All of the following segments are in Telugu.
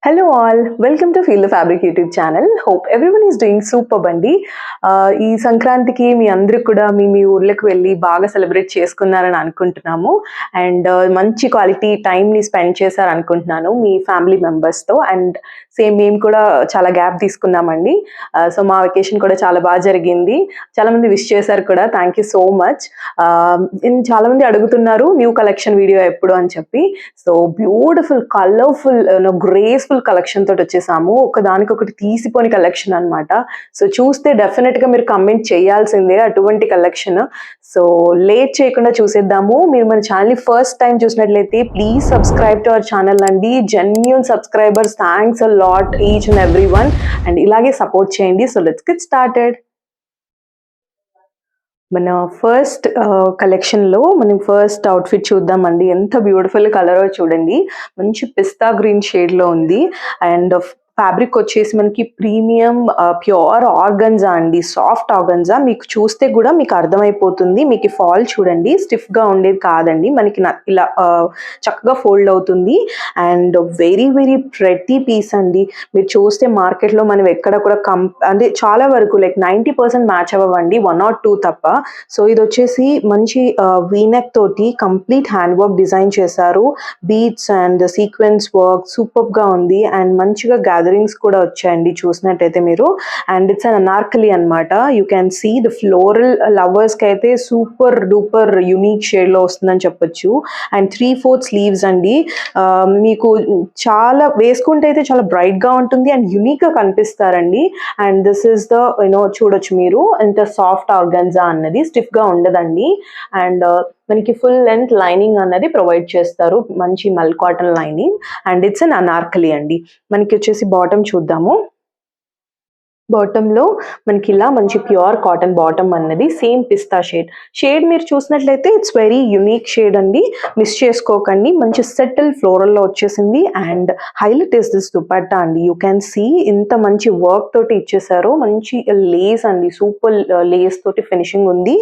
Hello all, welcome to Feel the Fabric YouTube channel. Hope everyone is doing superb అండి. ఈ సంక్రాంతికి మీ అందరూ కూడా మీ ఊర్లకు వెళ్ళి బాగా సెలబ్రేట్ చేసుకున్నారని అనుకుంటున్నాము. అండ్ మంచి క్వాలిటీ టైంని స్పెండ్ చేశారు అనుకుంటున్నాను మీ ఫ్యామిలీ మెంబర్స్తో. అండ్ సేమ్ మేము కూడా చాలా గ్యాప్ తీసుకున్నామండి. సో మా వెకేషన్ కూడా చాలా బాగా జరిగింది. చాలామంది విష్ చేశారు కూడా, థ్యాంక్ యూ సో మచ్. చాలామంది అడుగుతున్నారు న్యూ కలెక్షన్ వీడియో ఎప్పుడు అని చెప్పి. So beautiful colourful graceful collection తోటి వచ్చేసాము. ఒకదానికొకటి తీసిపోని కలెక్షన్ అన్నమాట. సో చూస్తే డెఫినెట్ గా మీరు కమెంట్ చేయాల్సిందే అటువంటి కలెక్షన్. సో లేట్ చేయకుండా చూసేద్దాము. మీరు మన ఛానల్ ఫస్ట్ టైం చూసినట్లయితే please subscribe to our channel అండి. Genuine subscribers, thanks a lot each and every one. And ఇలాగే సపోర్ట్ చేయండి. So let's get started. మన ఫస్ట్ కలెక్షన్లో మనం ఫస్ట్ అవుట్ఫిట్ చూద్దామండి. ఎంత బ్యూటిఫుల్ కలరో చూడండి. మంచి పిస్తా గ్రీన్ షేడ్లో ఉంది. అండ్ ఫ్యాబ్రిక్ వచ్చేసి మనకి ప్రీమియం ప్యూర్ ఆర్గన్జా అండి, సాఫ్ట్ ఆర్గన్జా. మీకు చూస్తే కూడా మీకు అర్థమైపోతుంది. మీకు ఫాల్ చూడండి, స్టిఫ్గా ఉండేది కాదండి, మనకి ఇలా చక్కగా ఫోల్డ్ అవుతుంది. And very very pretty piece అండి. మీరు చూస్తే మార్కెట్లో మనం ఎక్కడ కూడా అంటే చాలా వరకు లైక్ 90% మ్యాచ్ అవ్వండి, 1 or 2 తప్ప. సో ఇది వచ్చేసి మంచి వీనెక్ తోటి కంప్లీట్ హ్యాండ్ వర్క్ డిజైన్ చేశారు. బీడ్స్ అండ్ సీక్వెన్స్ వర్క్ సూపర్గా ఉంది. అండ్ మంచిగా గ్యాదరింగ్స్ కూడా వచ్చాయండి చూసినట్టయితే మీరు. అండ్ ఇట్స్ అన్ అనార్కలి అనమాట. You can see the floral లవర్స్కి అయితే సూపర్ డూపర్ యూనిక్ షేడ్లో వస్తుందని చెప్పొచ్చు. అండ్ 3/4 స్లీవ్స్ అండి. మీకు చాలా వేసుకుంటే అయితే చాలా బ్రైట్గా ఉంటుంది అండ్ యూనిక్గా కనిపిస్తారండి. అండ్ దిస్ ఈస్ ద చూడొచ్చు మీరు ఎంత సాఫ్ట్ ఆర్గన్జా అన్నది, స్టిఫ్గా ఉండదండి. అండ్ మనకి ఫుల్ లెంత్ లైనింగ్ అన్నది ప్రొవైడ్ చేస్తారు, మంచి mul cotton lining. And it's an anarkali అండి. మనకి వచ్చేసి బాటమ్ చూద్దాము. బాటంలో మనకి ఇలా మంచి ప్యూర్ కాటన్ బాటమ్ అన్నది, సేమ్ పిస్తా షేడ్ మీరు చూసినట్లయితే ఇట్స్ వెరీ యునిక్ షేడ్ అండి, మిస్ చేసుకోకండి. మంచి సెటిల్ ఫ్లోరల్లో వచ్చేసింది. And highlight is this dupatta అండి. యూ క్యాన్ సీ ఇంత మంచి వర్క్ తోటి ఇచ్చేసారు. మంచి లేస్ అండి, సూపర్ లేస్ తోటి ఫినిషింగ్ ఉంది.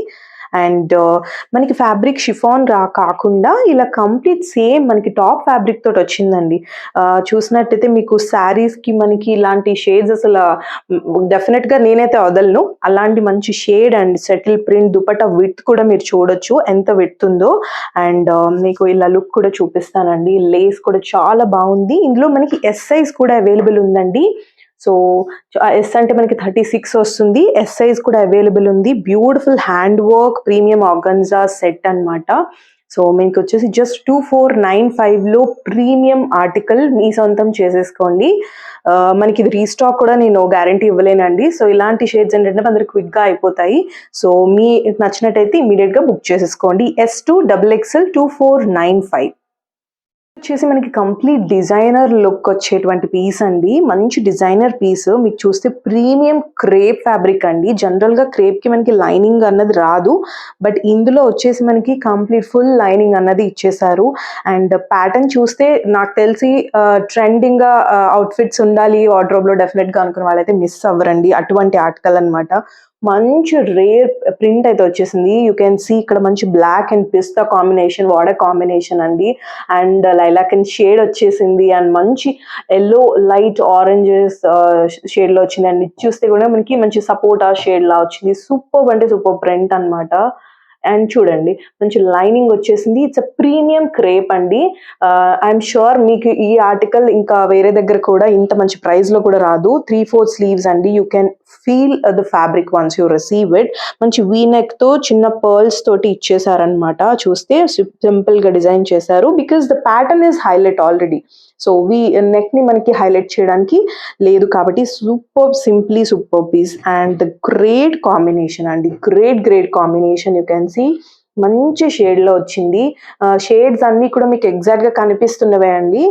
అండ్ మనకి ఫ్యాబ్రిక్ షిఫాన్ కాకుండా ఇలా కంప్లీట్ సేమ్ మనకి టాప్ ఫ్యాబ్రిక్ తోటి వచ్చిందండి. చూసినట్టయితే మీకు శారీస్కి మనకి ఇలాంటి షేడ్స్ అసలు డెఫినెట్గా నేనైతే వదలను. అలాంటి మంచి shade and settle print dupatta width కూడా మీరు చూడొచ్చు ఎంత విడ్త్ ఉందో. అండ్ మీకు ఇలా లుక్ కూడా చూపిస్తానండి. లేస్ కూడా చాలా బాగుంది. ఇందులో మనకి ఎస్ సైజ్ కూడా అవైలబుల్ ఉందండి. సో ఎస్ అంటే మనకి 36 వస్తుంది. ఎస్ సైజ్ కూడా అవైలబుల్ ఉంది. Beautiful hand work premium organza set అనమాట. సో మీకు వచ్చేసి జస్ట్ 2495లో ప్రీమియం ఆర్టికల్ మీ సొంతం చేసేసుకోండి. మనకి ఇది రీస్టాక్ కూడా నేను గ్యారంటీ ఇవ్వలేనండి. సో ఇలాంటి షేడ్స్ ఏంటంటే అందరికి క్విక్గా అయిపోతాయి. సో మీ నచ్చినట్టయితే ఇమీడియట్గా బుక్ చేసేసుకోండి. S2 XXL 2495 వచ్చేసి మనకి కంప్లీట్ డిజైనర్ లుక్ వచ్చేటువంటి పీస్ అండి. మంచి డిజైనర్ పీస్. మీకు చూస్తే ప్రీమియం క్రేప్ ఫ్యాబ్రిక్ అండి. జనరల్గా క్రేప్కి మనకి లైనింగ్ అన్నది రాదు, బట్ ఇందులో వచ్చేసి మనకి కంప్లీట్ ఫుల్ లైనింగ్ అన్నది ఇచ్చేసారు. అండ్ ప్యాటర్న్ చూస్తే నాకు తెలిసి ట్రెండింగ్గా అవుట్ఫిట్స్ ఉండాలి వార్డ్రోబ్లో డెఫినెట్గా అనుకున్న వాళ్ళైతే మిస్ అవ్వరండి. అటువంటి ఆర్టికల్ అనమాట. మంచి రేర్ ప్రింట్ అయితే వచ్చేసింది. యూ కెన్ సీ ఇక్కడ మంచి black and pista combination, water combination అండి. అండ్ లైలాక్ అండ్ షేడ్ వచ్చేసింది. అండ్ మంచి ఎల్లో లైట్ ఆరెంజెస్ షేడ్లో వచ్చింది. అండ్ ఇది చూస్తే కూడా మనకి మంచి సపోటా షేడ్లా వచ్చింది. సూపర్ అంటే సూపర్ ప్రింట్ అనమాట. అండ్ చూడండి మంచి లైనింగ్ వచ్చేసింది. ఇట్స్ అ ప్రీమియం క్రేప్ అండి. ఐఎమ్ షూర్ మీకు ఈ ఆర్టికల్ ఇంకా వేరే దగ్గర కూడా ఇంత మంచి ప్రైస్లో కూడా రాదు. 3/4 స్లీవ్స్ అండి. You can feel the fabric once you receive it. మంచి వీనెక్తో చిన్న పర్ల్స్ తోటి ఇచ్చేసారనమాట. చూస్తే సింపుల్గా డిజైన్ చేశారు because the pattern is highlight already. So నెక్ని మనకి హైలైట్ చేయడానికి లేదు కాబట్టి simply super piece. And the great combination అండి, great combination. You can see మంచి షేడ్లో వచ్చింది. షేడ్స్ అన్నీ కూడా మీకు ఎగ్జాక్ట్గా కనిపిస్తున్నవే అండి.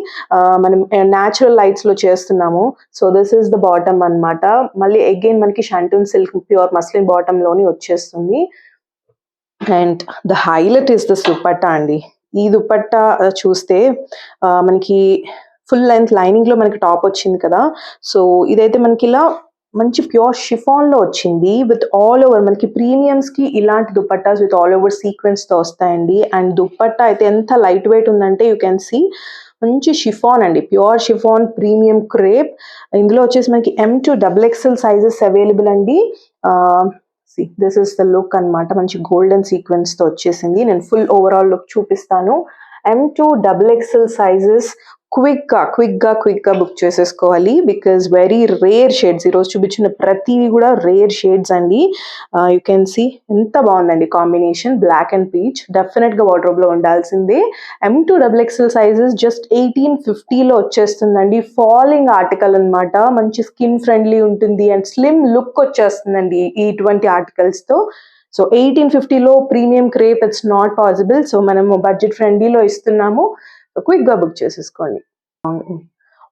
మనం న్యాచురల్ లైట్స్లో చేస్తున్నాము. So this is the bottom అనమాట. మళ్ళీ అగైన్ మనకి షాంటూన్ సిల్క్ ప్యూర్ మస్లిన్ బాటంలోని వచ్చేస్తుంది. And the highlight is this dupatta అండి. ఈ దుపట్టా చూస్తే మనకి ఫుల్ లెంత్ లైనింగ్లో మనకి టాప్ వచ్చింది కదా. సో ఇదైతే మనకి ఇలా మంచి ప్యూర్ షిఫాన్లో వచ్చింది విత్ ఆల్ ఓవర్. మనకి ప్రీమియమ్స్కి ఇలాంటి దుపట్టాస్ విత్ ఆల్ ఓవర్ సీక్వెన్స్తో వస్తాయండి. అండ్ దుపట్టా అయితే ఎంత లైట్ వెయిట్ ఉందంటే యూ కెన్ సీ మంచి షిఫాన్ అండి, ప్యూర్ షిఫాన్ ప్రీమియం క్రేప్. ఇందులో వచ్చేసి మనకి M2 XXL సైజెస్ అవైలబుల్ అండి. దిస్ ఇస్ ద లుక్ అన్నమాట. మంచి గోల్డెన్ సీక్వెన్స్ తో వచ్చేసింది. నేను ఫుల్ ఓవరాల్ లుక్ చూపిస్తాను. M2 XXL సైజెస్ క్విక్ గా బుక్ చేసేసుకోవాలి, బికాస్ వెరీ రేర్ షేడ్స్. ఈరోజు చూపించిన ప్రతివి కూడా రేర్ షేడ్స్ అండి. యూ కెన్ సీ ఎంత బాగుందండి combination, black and peach. Definite గా వార్డ్రోబ్ లో ఉండాల్సిందే. M2 XXL సైజెస్ జస్ట్ 1850లో వచ్చేస్తుందండి. ఫాలింగ్ ఆర్టికల్ అన్నమాట. మంచి స్కిన్ ఫ్రెండ్లీ ఉంటుంది అండ్ స్లిమ్ లుక్ వచ్చేస్తుందండి ఇటువంటి ఆర్టికల్స్ తో. సో 1850లో premium crepe it's not possible. So మనము బడ్జెట్ ఫ్రెండ్లీలో ఇస్తున్నాము, క్విక్ గా బుక్ చేసేసుకోండి.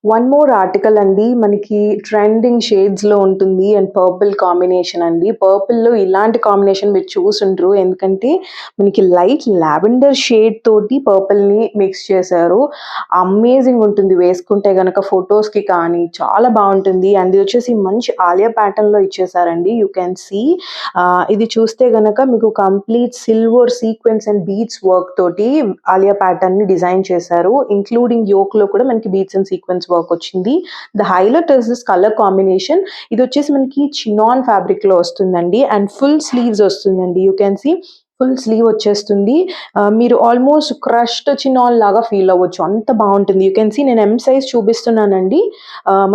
వన్ మోర్ ఆర్టికల్ అండి, మనకి ట్రెండింగ్ షేడ్స్ లో ఉంటుంది అండ్ పర్పుల్ కాంబినేషన్ అండి. పర్పుల్ లో ఇలాంటి కాంబినేషన్ మీరు చూసుంటారు, ఎందుకంటే మనకి లైట్ లావెండర్ షేడ్ తోటి పర్పుల్ ని మిక్స్ చేశారు. అమేజింగ్ ఉంటుంది వేసుకుంటే గనక, ఫొటోస్ కి కానీ చాలా బాగుంటుంది. అండ్ ఇది వచ్చేసి మంచి ఆలియా ప్యాటర్న్ లో ఇచ్చేసారండి. యూ కెన్ సీ ఇది చూస్తే గనక మీకు complete silver sequence and beads work తోటి ఆలియా ప్యాటర్న్ ని డిజైన్ చేశారు. ఇంక్లూడింగ్ యోక్ లో కూడా మనకి బీడ్స్ అండ్ సీక్వెన్స్ వర్క్ వచ్చింది. The highlight is this colour combination. ఇది వచ్చేసి మనకి చినాన్ ఫ్యాబ్రిక్ లో వస్తుందండి అండ్ ఫుల్ స్లీవ్స్ వస్తుందండి. You can see full sleeve వచ్చేస్తుంది. మీరు ఆల్మోస్ట్ క్రష్డ్ చినాన్ లాగా ఫీల్ అవ్వచ్చు, అంత బాగుంటుంది. యూ కెన్ సీ నేను M సైజ్ చూపిస్తున్నానండి.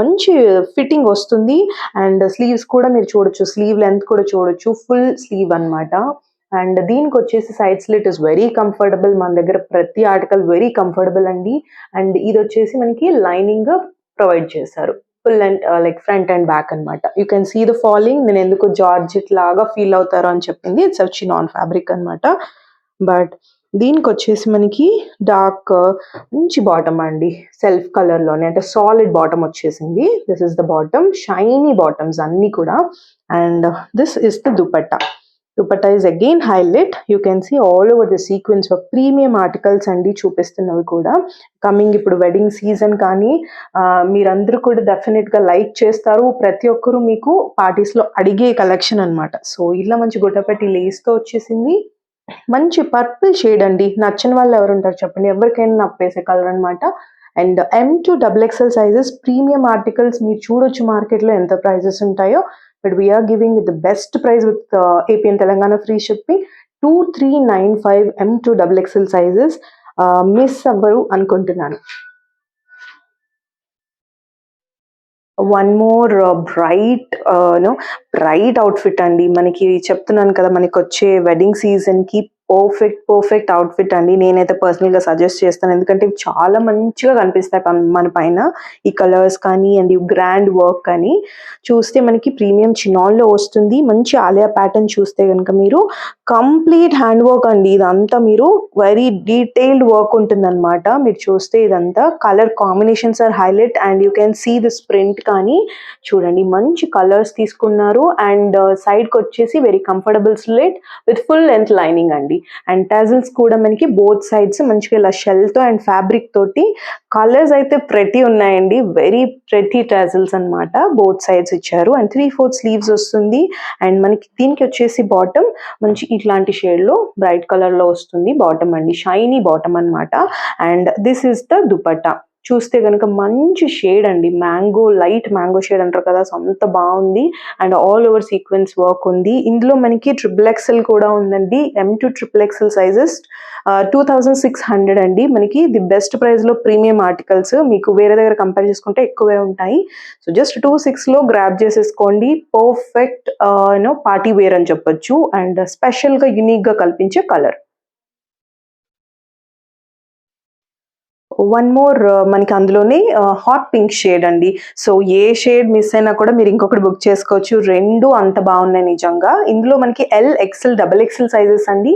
మంచి ఫిట్టింగ్ వస్తుంది అండ్ స్లీవ్స్ కూడా మీరు చూడొచ్చు, స్లీవ్ లెంత్ కూడా చూడొచ్చు, ఫుల్ స్లీవ్ అన్నమాట. అండ్ దీనికి వచ్చేసి side slit is very comfortable. మన దగ్గర ప్రతి ఆర్టికల్ వెరీ కంఫర్టబుల్ అండి. అండ్ ఇది వచ్చేసి మనకి లైనింగ్ ప్రొవైడ్ చేశారు, full and like front and back అన్నమాట. You can see the falling. నేను ఎందుకు జార్జెట్ లాగా ఫీల్ అవుతారు అని చెప్పింది, ఇట్స్ చినాన్ ఫ్యాబ్రిక్ అన్నమాట. బట్ దీనికి వచ్చేసి మనకి డార్క్ మంచి బాటమ్ అండి, సెల్ఫ్ కలర్ లోనే, అంటే సాలిడ్ బాటమ్ వచ్చేసింది. This is the bottom, shiny bottoms అన్ని కూడా. And this is the dupatta. Dupatta is again highlight. You can see all over the sequence of premium articles అండి చూపిస్తున్నవి కూడా. కమింగ్ ఇప్పుడు వెడ్డింగ్ సీజన్ కానీ మీరందరూ కూడా డెఫినెట్ గా లైక్ చేస్తారు. ప్రతి ఒక్కరు మీకు పార్టీస్ లో అడిగే కలెక్షన్ అన్నమాట. సో ఇలా మంచి గుట్టపట్టి లేస్ తో వచ్చేసింది. మంచి పర్పుల్ షేడ్ అండి, నచ్చని వాళ్ళు ఎవరు ఉంటారు చెప్పండి, ఎవరికైనా నప్పేసే కలర్ అన్నమాట. And M2 XXL sizes premium articles మీరు చూడొచ్చు మార్కెట్ లో ఎంత ప్రైజెస్ ఉంటాయో. But we are giving it the best price with AP and Telangana free shipping. 2395 M2 XXL sizes. Miss avvaru anukuntunnanu. One more bright outfit అండి. మనకి చెప్తున్నాను కదా, మనకి వచ్చే వెడ్డింగ్ సీజన్ కి పర్ఫెక్ట్ అవుట్ఫిట్ అండి. నేనైతే పర్సనల్ గా సజెస్ట్ చేస్తాను, ఎందుకంటే ఇవి చాలా మంచిగా కనిపిస్తాయి మన పైన. ఈ కలర్స్ కానీ అండ్ ఈ గ్రాండ్ వర్క్ కానీ చూస్తే మనకి ప్రీమియం చినాన్ లో వస్తుంది. మంచి ఆలియా ప్యాటర్న్ చూస్తే కనుక మీరు కంప్లీట్ హ్యాండ్ వర్క్ అండి. ఇదంతా మీరు వెరీ డీటెయిల్డ్ వర్క్ ఉంటుంది అనమాట. మీరు చూస్తే ఇదంతా colour combinations are highlight and you can see this print కానీ చూడండి, మంచి కలర్స్ తీసుకున్నారు. అండ్ సైడ్ కి వచ్చేసి very comfortable slit with full length lining అండి. అండ్ టాజిల్స్ కూడా మనకి బోత్ సైడ్స్ మంచిగా ఇలా షెల్ తో అండ్ ఫ్యాబ్రిక్ తోటి, కలర్స్ అయితే ప్రెటీ ఉన్నాయండి, వెరీ ప్రెటీ టాజిల్స్ అన్నమాట. బోత్ సైడ్స్ ఇచ్చారు అండ్ 3/4 స్లీవ్స్ వస్తుంది. అండ్ మనకి దీనికి వచ్చేసి బాటమ్ మంచి ఇట్లాంటి షేడ్ లో బ్రైట్ కలర్ లో వస్తుంది బాటమ్ అండి, షైనీ బాటమ్ అన్నమాట. And this is the dupatta. చూస్తే కనుక మంచి షేడ్ అండి, మ్యాంగో, లైట్ మ్యాంగో షేడ్ అంటారు కదా, సో అంత బాగుంది. And all over sequence work ఉంది. ఇందులో మనకి XXL కూడా ఉందండి. M2 XXL సైజెస్ 2600 అండి. మనకి ది బెస్ట్ ప్రైస్ లో ప్రీమియం ఆర్టికల్స్ మీకు వేరే దగ్గర కంపేర్ చేసుకుంటే ఎక్కువే ఉంటాయి. సో జస్ట్ 26 లో గ్రాబ్ చేసేసుకోండి. పర్ఫెక్ట్ పార్టీ వేర్ అని చెప్పొచ్చు అండ్ స్పెషల్ గా యూనిక్ గా కల్పించే కలర్. వన్ మోర్ మనకి అందులోనే హాట్ పింక్ షేడ్ అండి. సో ఏ షేడ్ మిస్ అయినా కూడా మీరు ఇంకొకటి బుక్ చేసుకోవచ్చు, రెండు అంత బాగున్నాయి నిజంగా. ఇందులో మనకి L, XL, XXL సైజెస్ అండి.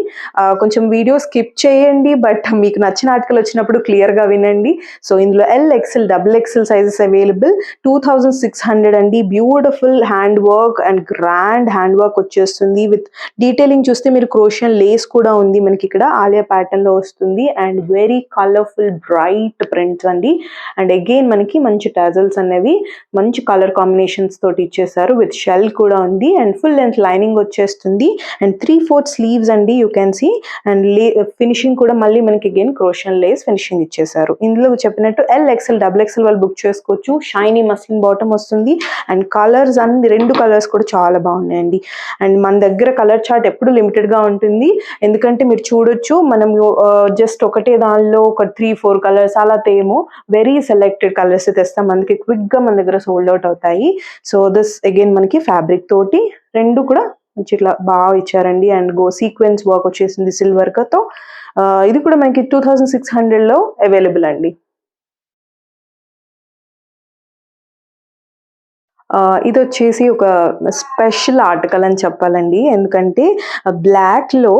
కొంచెం వీడియో స్కిప్ చేయండి, బట్ మీకు నచ్చిన ఆర్టికల్ వచ్చినప్పుడు క్లియర్ గా వినండి. సో ఇందులో L, XL, XXL sizes available. 2600 అండి. Beautiful hand work and grand hand work వచ్చేస్తుంది. విత్ డీటెయిలింగ్ చూస్తే మీరు క్రోషియన్ లేస్ కూడా ఉంది మనకి ఇక్కడ, ఆలియా ప్యాటర్న్ లో వస్తుంది. And very colourful bright white prints అండి. అండ్ అగైన్ మనకి మంచి టాజల్స్ అనేవి మంచి కలర్ కాంబినేషన్స్ తోటి ఇచ్చేసారు. విత్ షెల్ కూడా ఉంది అండ్ ఫుల్ లెంత్ లైనింగ్ వచ్చేస్తుంది. అండ్ 3/4 స్లీవ్స్ అండి you can see. And finishing కూడా మళ్ళీ మనకి అగైన్ క్రోషియన్ లేస్ ఫినిషింగ్ ఇచ్చేసారు. ఇందులో చెప్పినట్టు XL, XXL వాళ్ళు బుక్ చేసుకోవచ్చు. షైనీ మస్లిన్ బాటమ్ వస్తుంది. అండ్ కలర్స్ అన్ని 2 కలర్స్ కూడా చాలా బాగున్నాయండి. అండ్ మన దగ్గర కలర్ చార్ట్ ఎప్పుడు లిమిటెడ్ గా ఉంటుంది. ఎందుకంటే మీరు చూడొచ్చు, మనం జస్ట్ ఒకటే దానిలో ఒక 3-4 కలర్స్ అలా తేమో, వెరీ సెలెక్టెడ్ కలర్స్ తెస్తాం. మనకి క్విక్ గా మన దగ్గర సోల్డ్ అవుట్ అవుతాయి. సో దిస్ అగైన్ మనకి ఫ్యాబ్రిక్ తోటి 2 కూడా మంచి ఇట్లా బాగా ఇచ్చారండి. అండ్ సీక్వెన్స్ వర్క్ వచ్చేసింది సిల్వర్ తో. ఇది కూడా మనకి 2600 లో అవైలబుల్ అండి. ఇది వచ్చేసి ఒక స్పెషల్ ఆర్టికల్ అని చెప్పాలండి. ఎందుకంటే బ్లాక్లో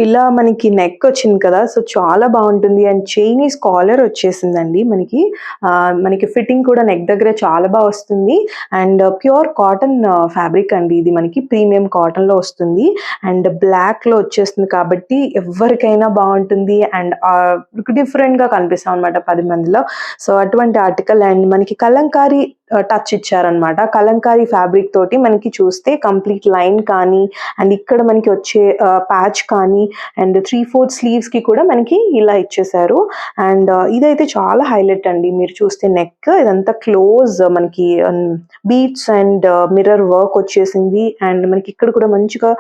ఇలా మనకి నెక్ వచ్చింది కదా, సో చాలా బాగుంటుంది. అండ్ చైనీస్ కాలర్ వచ్చేసిందండి మనకి. మనకి ఫిట్టింగ్ కూడా నెక్ దగ్గర చాలా బాగా వస్తుంది. అండ్ ప్యూర్ కాటన్ ఫ్యాబ్రిక్ అండి ఇది, మనకి ప్రీమియం కాటన్లో వస్తుంది. అండ్ బ్లాక్లో వచ్చేస్తుంది కాబట్టి ఎవరికైనా బాగుంటుంది. అండ్ డిఫరెంట్గా కనిపిస్తాం అనమాట 10 మందిలో. సో అటువంటి ఆర్టికల్. అండ్ మనకి కలంకారీ టచ్ ఇచ్చారనమాట. కలంకారీ ఫ్యాబ్రిక్ తోటి మనకి చూస్తే కంప్లీట్ లైన్ కానీ, అండ్ ఇక్కడ మనకి వచ్చే ప్యాచ్ కానీ, అండ్ 3/4 స్లీవ్స్ కి కూడా మనకి ఇలా ఇచ్చేసారు. అండ్ ఇదైతే చాలా హైలైట్ అండి. మీరు చూస్తే నెక్ ఇదంతా క్లోజ్ మనకి బీట్స్ అండ్ మిర్రర్ వర్క్ వచ్చేసింది. అండ్ మనకి ఇక్కడ కూడా మంచిగా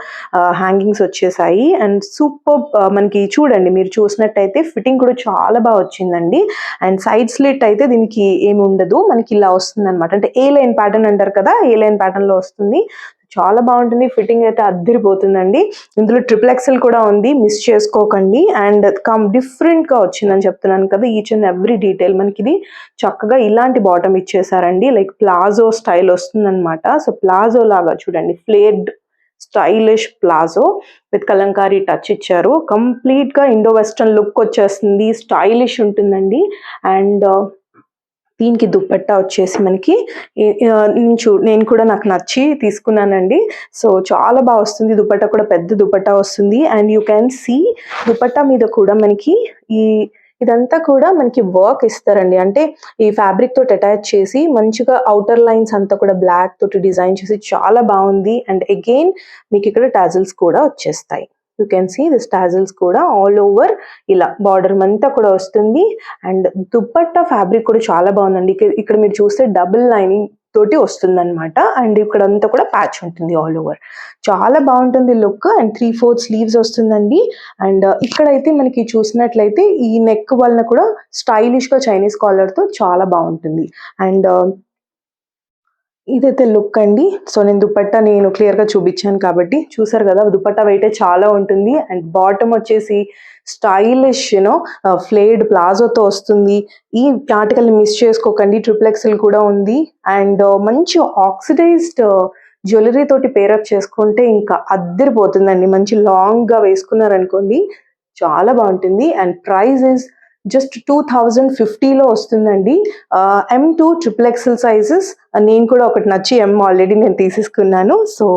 హ్యాంగింగ్స్ వచ్చేసాయి. అండ్ సూపర్ మనకి చూడండి, మీరు చూసినట్టయితే ఫిట్టింగ్ కూడా చాలా బాగా వచ్చిందండి. అండ్ సైడ్ స్లిట్ అయితే దీనికి ఏమి ఉండదు, మనకి ఇలా వస్తుంది అనమాట. అంటే ఏ లైన్ ప్యాటర్న్ అంటారు కదా, ఏ లైన్ ప్యాటర్న్ లో వస్తుంది. చాలా బాగుంటుంది. ఫిట్టింగ్ అయితే అద్దరిపోతుందండి. ఇందులో XXL కూడా ఉంది, మిస్ చేసుకోకండి. అండ్ డిఫరెంట్ గా వచ్చిందని చెప్తున్నాను కదా, ఈచ్ అండ్ ఎవ్రీ డీటెయిల్. మనకి ఇది చక్కగా ఇలాంటి బాటమ్ ఇచ్చేసారండి, లైక్ ప్లాజో స్టైల్ వస్తుంది అనమాట. సో ప్లాజో లాగా చూడండి, flared stylish palazzo with Kalamkari touch ఇచ్చారు. కంప్లీట్ గా ఇండో వెస్టర్న్ లుక్ వచ్చేస్తుంది, స్టైలిష్ ఉంటుందండి. అండ్ దీనికి దుపట్టా వచ్చేసి మనకి నేను కూడా నాకు నచ్చి తీసుకున్నానండి. సో చాలా బాగా వస్తుంది. దుపట్టా కూడా పెద్ద దుపట్టా వస్తుంది. And you can see dupatta మీద కూడా మనకి ఇదంతా కూడా మనకి వర్క్ ఇస్తారండి. అంటే ఈ ఫ్యాబ్రిక్ తోటి అటాచ్ చేసి మంచిగా అవుటర్ లైన్స్ అంతా కూడా బ్లాక్ తోటి డిజైన్ చేసి చాలా బాగుంది. అండ్ అగైన్ మీకు ఇక్కడ టాజిల్స్ కూడా వచ్చేస్తాయి. You can see this tassels కూడా ఆల్ ఓవర్ ఇలా బార్డర్ అంతా కూడా వస్తుంది. అండ్ దుపట్టా ఫ్యాబ్రిక్ కూడా చాలా బాగుందండి. ఇక్కడ మీరు చూస్తే డబుల్ లైనింగ్ తోటి వస్తుంది అనమాట. అండ్ ఇక్కడ అంతా కూడా ప్యాచ్ ఉంటుంది ఆల్ ఓవర్. చాలా బాగుంటుంది లుక్. అండ్ 3/4 స్లీవ్స్ వస్తుందండి. అండ్ ఇక్కడైతే మనకి చూసినట్లయితే ఈ నెక్ వలన కూడా స్టైలిష్ గా చైనీస్ కాలర్ తో చాలా బాగుంటుంది. అండ్ ఇదైతే లుక్ అండి. సో నేను దుపట్టా క్లియర్ గా చూపించాను కాబట్టి చూసారు కదా, దుపట్టా వెయిట్ చాలా ఉంటుంది. అండ్ బాటమ్ వచ్చేసి స్టైలిష్ ఫ్లేడ్ ప్లాజోతో వస్తుంది. ఈ ఆర్టికల్ మిస్ చేసుకోకండి, XXL కూడా ఉంది. అండ్ మంచి ఆక్సిడైజ్డ్ జ్యువెలరీ తోటి పేరప్ చేసుకుంటే ఇంకా అద్దరిపోతుందండి. మంచి లాంగ్ గా వేసుకున్నారనుకోండి చాలా బాగుంటుంది. అండ్ ప్రైస్ ఇస్ జస్ట్ 2050లో వస్తుందండి. M2 XXL sizes. నేను కూడా ఒకటి నచ్చి M ఆల్రెడీ నేను తీసేసుకున్నాను. సో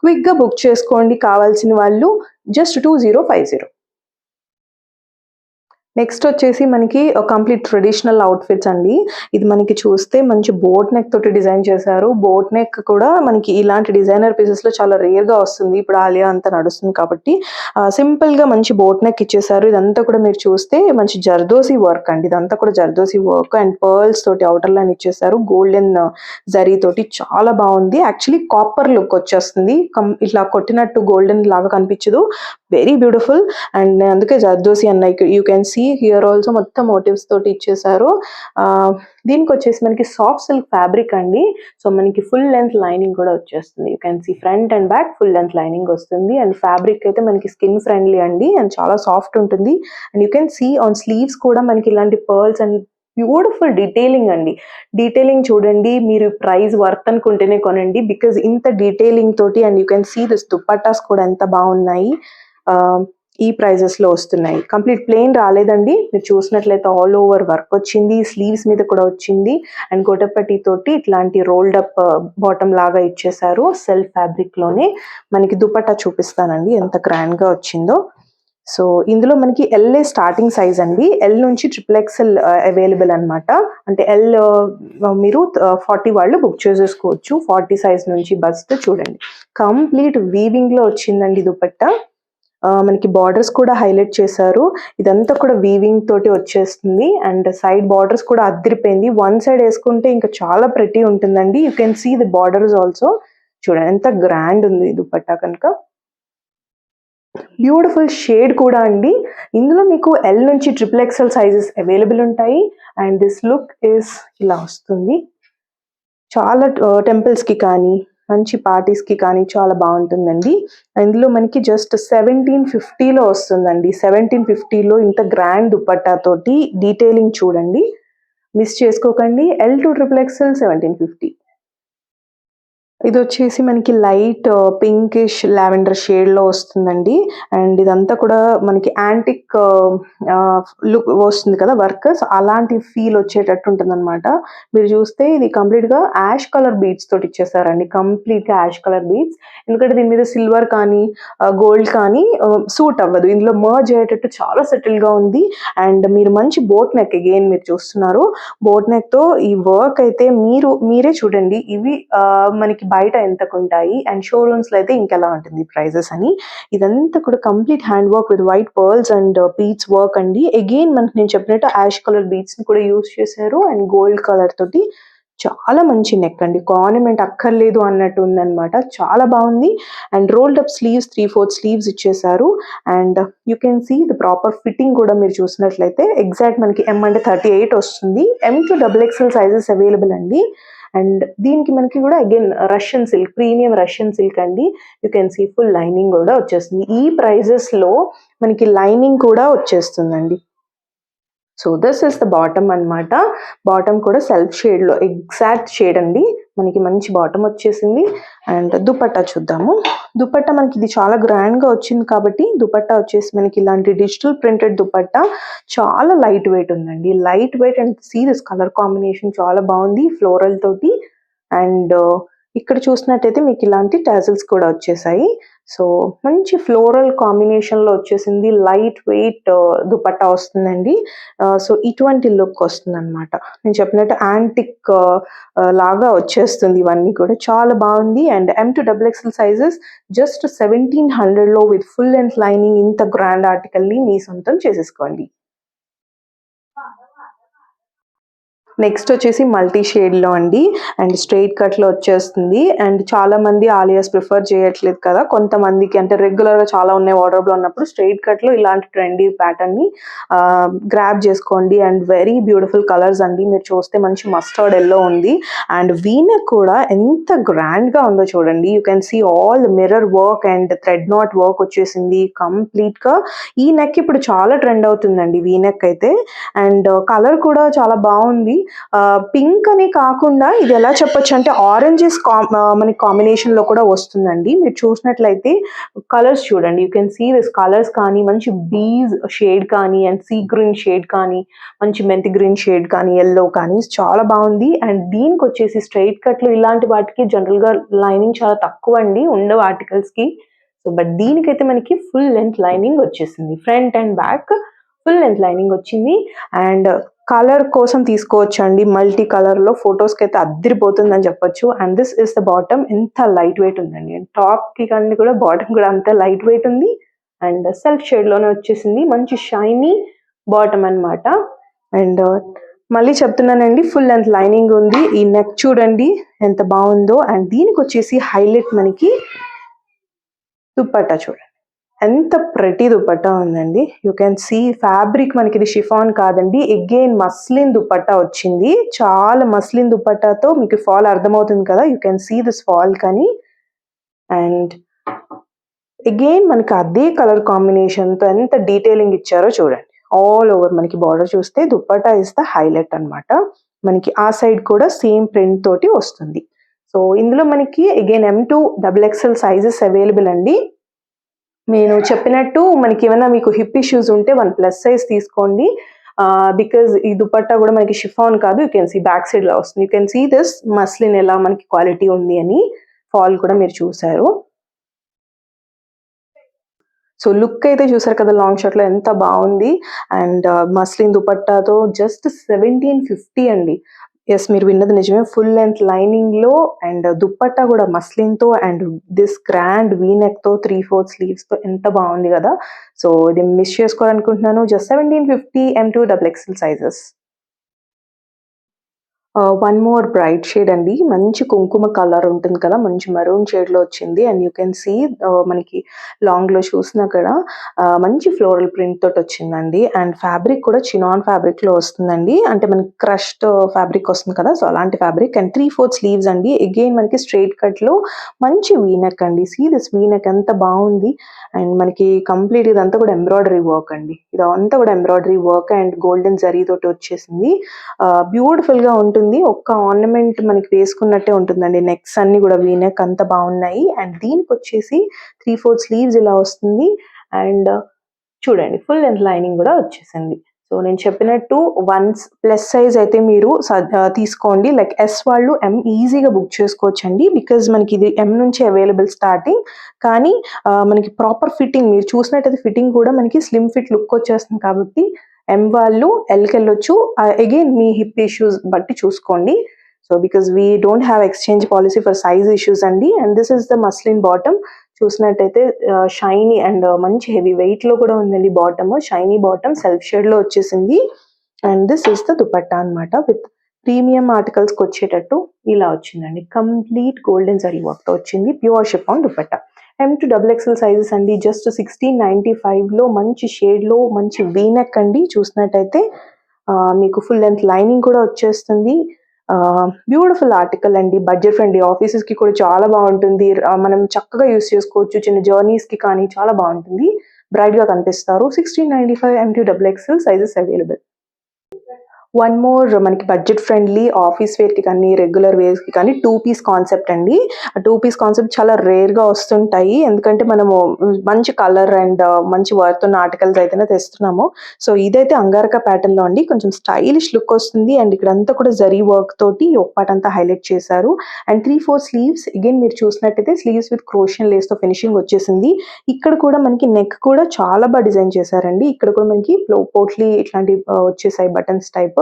క్విక్ గా బుక్ చేసుకోండి కావాల్సిన వాళ్ళు. జస్ట్ 2050. నెక్స్ట్ వచ్చేసి మనకి కంప్లీట్ ట్రెడిషనల్ అవుట్ఫిట్స్ అండి. ఇది మనకి చూస్తే మంచి బోట్ నెక్ తోటి డిజైన్ చేశారు. బోట్ నెక్ కూడా మనకి ఇలాంటి డిజైనర్ పీసెస్ లో చాలా రేర్ గా వస్తుంది. ఇప్పుడు ఆలియా అంతా నడుస్తుంది కాబట్టి సింపుల్ గా మంచి బోట్ నెక్ ఇచ్చేసారు. ఇదంతా కూడా మీరు చూస్తే మంచి జర్దోసి వర్క్ అండి. ఇదంతా కూడా జర్దోసి వర్క్ అండ్ పర్ల్స్ తోటి అవుటర్ లైన్ ఇచ్చేసారు. గోల్డెన్ జరీ తోటి చాలా బాగుంది. యాక్చువల్లీ కాపర్ లుక్ వచ్చేస్తుంది, ఇట్లా కొట్టినట్టు గోల్డెన్ లాగా కనిపించదు. Very beautiful. అండ్ అందుకే జర్దోసి అన్న. You can see here also మొత్తం మోటివ్స్ తోటి ఇచ్చేసారు. దీనికి వచ్చేసి మనకి సాఫ్ట్ సిల్క్ ఫ్యాబ్రిక్ అండి. సో మనకి ఫుల్ లెంత్ లైనింగ్ కూడా వచ్చేస్తుంది. You can see front and back full length lining వస్తుంది. అండ్ ఫ్యాబ్రిక్ అయితే మనకి స్కిన్ ఫ్రెండ్లీ అండి. అండ్ చాలా సాఫ్ట్ ఉంటుంది. And you can see on sleeves కూడా మనకి ఇలాంటి పర్ల్స్ అండ్ బ్యూటిఫుల్ డీటెయిలింగ్ అండి. డీటెయిలింగ్ చూడండి, మీరు ప్రైస్ వర్త్ అనుకుంటేనే కొనండి, బికాజ్ ఇంత డీటెయిలింగ్ తోటి. And you can see this dupattas కూడా ఎంత బాగున్నాయి. ఈ ప్రైజెస్ లో వస్తున్నాయి. కంప్లీట్ ప్లెయిన్ రాలేదండి. మీరు చూసినట్లయితే ఆల్ ఓవర్ వర్క్ వచ్చింది, స్లీవ్స్ మీద కూడా వచ్చింది. అండ్ గొటపట్టి తోటి ఇట్లాంటి రోల్డ్ అప్ బాటమ్ లాగా ఇచ్చేసారు. సెల్ఫ్ ఫ్యాబ్రిక్ లోనే. మనకి దుపట్టా చూపిస్తానండి ఎంత గ్రాండ్ గా వచ్చిందో. సో ఇందులో మనకి ఎల్ఏ స్టార్టింగ్ సైజ్ అండి. ఎల్ నుంచి XXL అవైలబుల్ అనమాట. అంటే ఎల్ మీరు 40 వాళ్ళు బుక్ చేసేసుకోవచ్చు. 40 సైజ్ నుంచి బస్ట్ చూడండి. కంప్లీట్ వీవింగ్లో వచ్చిందండి దుపట్టా. మనకి బార్డర్స్ కూడా హైలైట్ చేశారు. ఇదంతా కూడా వీవింగ్ తోటి వచ్చేస్తుంది అండ్ సైడ్ బార్డర్స్ కూడా అదిరిపోయింది. వన్ సైడ్ వేసుకుంటే ఇంకా చాలా ప్రెటీ ఉంటుందండి. You can see the borders also. చూడండి ఎంత గ్రాండ్ ఉంది దుపట్టా కనుక. బ్యూటిఫుల్ షేడ్ కూడా అండి. ఇందులో మీకు ఎల్ నుంచి XXL సైజెస్ అవైలబుల్ ఉంటాయి అండ్ దిస్ లుక్ ఇస్ ఇలా వస్తుంది. చాలా టెంపుల్స్కి కానీ మంచి పార్టీస్కి కానీ చాలా బాగుంటుందండి. ఇందులో మనకి జస్ట్ 1750లో వస్తుందండి. 1750లో ఇంత గ్రాండ్ దుపట్టా తోటి డీటెయిలింగ్ చూడండి, మిస్ చేసుకోకండి. L to XXL 1750. ఇది వచ్చేసి మనకి లైట్ పింకిష్ లావెండర్ షేడ్లో వస్తుందండి. అండ్ ఇదంతా కూడా మనకి యాంటిక్ లుక్ వస్తుంది కదా వర్క్, అలాంటి ఫీల్ వచ్చేటట్టు ఉంటుందన్నమాట. మీరు చూస్తే ఇది కంప్లీట్గా యాష్ కలర్ బీడ్స్ తోటి ఇచ్చేసారండి. కంప్లీట్గా యాష్ కలర్ బీడ్స్. ఎందుకంటే దీని మీద సిల్వర్ కానీ గోల్డ్ కానీ సూట్ అవ్వదు. ఇందులో మర్జ్ అయ్యేటట్టు చాలా సెటిల్గా ఉంది. అండ్ మీరు మంచి బోట్ నెక్ అగైన్ మీరు చూస్తున్నారు. బోట్ నెక్తో ఈ వర్క్ అయితే మీరే చూడండి. ఇవి మనకి బయట ఎంతకుంటాయి అండ్ షోరూమ్స్లో అయితే ఇంకెలా ఉంటుంది ప్రైజెస్ అని. ఇదంతా కూడా complete hand work with white pearls and beads work అండి. అగైన్ మనకి నేను చెప్పినట్టు యాష్ కలర్ బీడ్స్ ని కూడా యూస్ చేశారు అండ్ గోల్డ్ కలర్ తోటి. చాలా మంచి నెక్ అండి, ఆర్నమెంట్ అక్కర్లేదు అన్నట్టు ఉందన్నమాట. చాలా బాగుంది. And rolled up sleeves 3/4 sleeves ఇచ్చేసారు. And you can see the proper fitting కూడా మీరు చూసినట్లయితే ఎగ్జాక్ట్ మనకి M అంటే 38 వస్తుంది. M to XXL sizes available అండి. అండ్ దీనికి మనకి కూడా again Russian silk, premium Russian silk అండి. You can see full lining కూడా వచ్చేస్తుంది. ఈ ప్రైజెస్ లో మనకి లైనింగ్ కూడా వచ్చేస్తుందండి. So this is the bottom అనమాట. బాటమ్ కూడా సెల్ఫ్ షేడ్లో ఎగ్జాక్ట్ షేడ్ అండి. మనకి మంచి బాటమ్ వచ్చేసింది. అండ్ దుపట్టా చూద్దాము. దుపట్టా మనకి ఇది చాలా గ్రాండ్గా వచ్చింది కాబట్టి దుపట్టా వచ్చేసి మనకి ఇలాంటి డిజిటల్ ప్రింటెడ్ దుపట్టా చాలా లైట్ వెయిట్ ఉందండి. Light weight and see this colour combination చాలా బాగుంది ఫ్లోరల్ తోటి. అండ్ ఇక్కడ చూసినట్టయితే మీకు ఇలాంటి టాజిల్స్ కూడా వచ్చేసాయి. సో మంచి ఫ్లోరల్ కాంబినేషన్లో వచ్చేసింది. లైట్ వెయిట్ దుపట్టా వస్తుందండి. సో ఇటువంటి లుక్ వస్తుంది అనమాట. నేను చెప్పినట్టు యాంటిక్ లాగా వచ్చేస్తుంది. ఇవన్నీ కూడా చాలా బాగుంది. And M to XXL sizes just 1700లో విత్ ఫుల్ లెంత్ లైనింగ్ ఇంత గ్రాండ్ ఆర్టికల్ని మీ సొంతం చేసేసుకోండి. నెక్స్ట్ వచ్చేసి మల్టీ షేడ్లో అండి. అండ్ స్ట్రైట్ కట్లో వచ్చేస్తుంది. అండ్ చాలా మంది ఆలియాస్ ప్రిఫర్ చేయట్లేదు కదా, కొంతమందికి అంటే రెగ్యులర్గా చాలా ఉన్నాయి వార్డ్రోబ్లో ఉన్నప్పుడు స్ట్రైట్ కట్లో ఇలాంటి ట్రెండీ ప్యాటర్న్ని గ్రాబ్ చేసుకోండి. అండ్ వెరీ బ్యూటిఫుల్ కలర్స్ అండి. మీరు చూస్తే మంచి మస్టర్డ్ ఎల్లో ఉంది. అండ్ వీనెక్ కూడా ఎంత గ్రాండ్గా ఉందో చూడండి. You can see all mirror work and thread knot work వచ్చేసింది కంప్లీట్గా. ఈ నెక్ ఇప్పుడు చాలా ట్రెండ్ అవుతుందండి వీనెక్ అయితే. అండ్ కలర్ కూడా చాలా బాగుంది. పింక్ అని కాకుండా ఇది ఎలా చెప్పొచ్చు అంటే ఆరెంజెస్ మనకి కాంబినేషన్ లో కూడా వస్తుందండి. మీరు చూసినట్లయితే కలర్స్ చూడండి. You can see this colours కానీ మంచి బీజ్ షేడ్ కానీ అండ్ సీ గ్రీన్ షేడ్ కానీ మంచి మెంతి గ్రీన్ షేడ్ కానీ ఎల్లో కానీ చాలా బాగుంది. అండ్ దీనికి వచ్చేసి స్ట్రైట్ కట్లు ఇలాంటి వాటికి జనరల్ గా లైనింగ్ చాలా తక్కువ అండి ఉండవు ఆర్టికల్స్ కి. సో బట్ దీనికైతే మనకి ఫుల్ లెంత్ లైనింగ్ వచ్చేసింది. Front and back full length lining వచ్చింది. అండ్ కలర్ కోసం తీసుకోవచ్చు అండి. మల్టీ కలర్లో ఫొటోస్కి అయితే అద్దరిపోతుందని చెప్పొచ్చు. And this is the bottom. ఎంత లైట్ వెయిట్ ఉందండి. టాప్కి కానీ కూడా బాటమ్ కూడా అంత లైట్ వెయిట్ ఉంది. అండ్ సెల్ఫ్ షేడ్లోనే వచ్చేసింది. మంచి షైనీ బాటమ్ అనమాట. అండ్ మళ్ళీ చెప్తున్నానండి ఫుల్ లెంత్ లైనింగ్ ఉంది. ఈ నెక్ చూడండి ఎంత బాగుందో. అండ్ దీనికి వచ్చేసి హైలైట్ మనకి దుపట్టా చూడండి ఎంత ప్రెటీ దుపట్టా ఉందండి. యూ కెన్ సీ ఫ్యాబ్రిక్ మనకి ఇది షిఫాన్ కాదండి, అగైన్ మస్లిన్ దుపట్టా వచ్చింది. చాలా మస్లిన్ దుపట్టాతో మీకు ఫాల్ అర్థమవుతుంది కదా. You can see this fall కానీ. అండ్ అగైన్ మనకి అదే కలర్ కాంబినేషన్తో ఎంత డీటెయిలింగ్ ఇచ్చారో చూడండి. ఆల్ ఓవర్ మనకి బార్డర్ చూస్తే దుపట్టా ఇస్ ద హైలైట్ అనమాట. మనకి ఆ సైడ్ కూడా సేమ్ ప్రింట్ తోటి వస్తుంది. సో ఇందులో మనకి again M to XXL sizes available అండి. నేను చెప్పినట్టు మనకి ఏమైనా మీకు హిప్ ఇష్యూస్ ఉంటే 1+ సైజ్ తీసుకోండి. బికాజ్ ఈ దుపట్టా కూడా మనకి షిఫాన్ కాదు. You can see back side లా వస్తుంది. You can see this muslin ఎలా మనకి క్వాలిటీ ఉంది అని. ఫాల్ కూడా మీరు చూసారు. సో లుక్ అయితే చూసారు కదా లాంగ్ షార్ట్ లో ఎంత బాగుంది. అండ్ మస్లిన్ దుపట్టాతో జస్ట్ 1750 అండి. ఎస్, మీరు విన్నది నిజమే. ఫుల్ లెంత్ లైనింగ్ లో అండ్ దుపట్టా కూడా మస్లిన్ తో అండ్ దిస్ గ్రాండ్ వీనెక్ తో 3/4 స్లీవ్స్ తో ఎంత బాగుంది కదా. సో ఇది మిస్ చేసుకోవాలనుకుంటున్నాను. Just 1750 M2 XXL sizes. One more bright shade అండి. మంచి కుంకుమ కలర్ ఉంటుంది కదా, మంచి మెరూన్ షేడ్‌లో వచ్చింది. అండ్ యూ కెన్ సీ మనకి లాంగ్‌లో చూసినా కూడా మంచి ఫ్లోరల్ ప్రింట్ తోటి వచ్చిందండి. అండ్ ఫ్యాబ్రిక్ కూడా చినాన్ ఫ్యాబ్రిక్‌లో వస్తుందండి. అంటే మనకి క్రష్డ్ ఫ్యాబ్రిక్ వస్తుంది కదా, సో అలాంటి ఫ్యాబ్రిక్. అండ్ 3/4 స్లీవ్స్ అండి. అగైన్ మనకి స్ట్రెయిట్ కట్‌లో మంచి వీ నెక్ అండి. సీ దిస్ వీ నెక్ ఎంత బాగుంది. అండ్ మనకి కంప్లీట్ ఇదంతా కూడా ఎంబ్రాయిడరీ వర్క్ అండి. ఇదంతా కూడా embroidery work and golden zari తోటి వచ్చేసింది. బ్యూటిఫుల్ గా ఉంటుంది. ఒక్క ఆర్నమెంట్ మనకి వేసుకున్నట్టే ఉంటుందండి. నెక్స్ అన్ని కూడా వీ నెక్ అంత బాగున్నాయి. అండ్ దీనికి వచ్చేసి 3/4 స్లీవ్స్ ఇలా వస్తుంది. అండ్ చూడండి ఫుల్ లెంత్ లైనింగ్ కూడా వచ్చేసింది. సో నేను చెప్పినట్టు వన్స్ ప్లస్ సైజ్ అయితే మీరు తీసుకోండి. లైక్ ఎస్ వాళ్ళు ఎం ఈజీగా బుక్ చేసుకోవచ్చండి. బికాజ్ మనకి ఇది ఎం నుంచి అవైలబుల్ స్టార్టింగ్. కానీ మనకి ప్రాపర్ ఫిట్టింగ్ మీరు చూసినట్టయితే ఫిట్టింగ్ కూడా మనకి స్లిమ్ ఫిట్ లుక్ వచ్చేస్తుంది. కాబట్టి ఎం వాళ్ళు ఎల్కి వెళ్ళొచ్చు. అగైన్ మీ హిప్ ఇష్యూస్ బట్టి చూసుకోండి. So because we don't have exchange policy for size issues అండి. And this is the muslin bottom. చూసినట్టయితే షైనీ అండ్ మంచి హెవీ వెయిట్ లో కూడా ఉందండి. Bottom shiny bottom self shade లో వచ్చేసింది. And this is the dupatta అనమాట. విత్ ప్రీమియం ఆర్టికల్స్ కి వచ్చేటట్టు ఇలా వచ్చిందండి. కంప్లీట్ గోల్డెన్ జరీ వర్క్ తో వచ్చింది. Pure chiffon dupatta. M2 XXL sizes అండి. జస్ట్ 1695 లో మంచి షేడ్ లో మంచి వీనెక్ అండి. చూసినట్టయితే మీకు ఫుల్ లెంత్ లైనింగ్ కూడా వచ్చేస్తుంది. బ్యూటిఫుల్ ఆర్టికల్ అండి. బడ్జెట్ ఫ్రెండ్లీ, ఆఫీసెస్ కి కూడా చాలా బాగుంటుంది. మనం చక్కగా యూస్ చేసుకోవచ్చు. చిన్న జర్నీస్ కి కానీ చాలా బాగుంటుంది. బ్రైట్ గా కనిపిస్తారు. 1695 M2 XXL sizes available. One more మనకి బడ్జెట్ ఫ్రెండ్లీ ఆఫీస్ వేర్ కి కానీ రెగ్యులర్ వేర్ కి కానీ 2 పీస్ కాన్సెప్ట్ అండి. 2 పీస్ కాన్సెప్ట్ చాలా రేర్ గా వస్తుంటాయి. ఎందుకంటే మనము మంచి కలర్ అండ్ మంచి వర్త్ ఉన్న ఆర్టికల్స్ అయితేనే తెస్తున్నాము. సో ఇదైతే అంగారక ప్యాటర్న్ లో అండి. కొంచెం స్టైలిష్ లుక్ వస్తుంది. అండ్ ఇక్కడ అంతా కూడా జరీ వర్క్ తోటి ఒక పార్ట్ అంతా హైలైట్ చేశారు. And 3/4 sleeves. అగైన్ మీరు చూసినట్టయితే స్లీవ్స్ విత్ క్రోషియన్ లేస్ తో ఫినిషింగ్ వచ్చేసింది. ఇక్కడ కూడా మనకి నెక్ కూడా చాలా బాగా డిజైన్ చేశారండి. ఇక్కడ కూడా మనకి పోట్లీ ఇట్లాంటి వచ్చేసాయి బటన్స్ టైప్.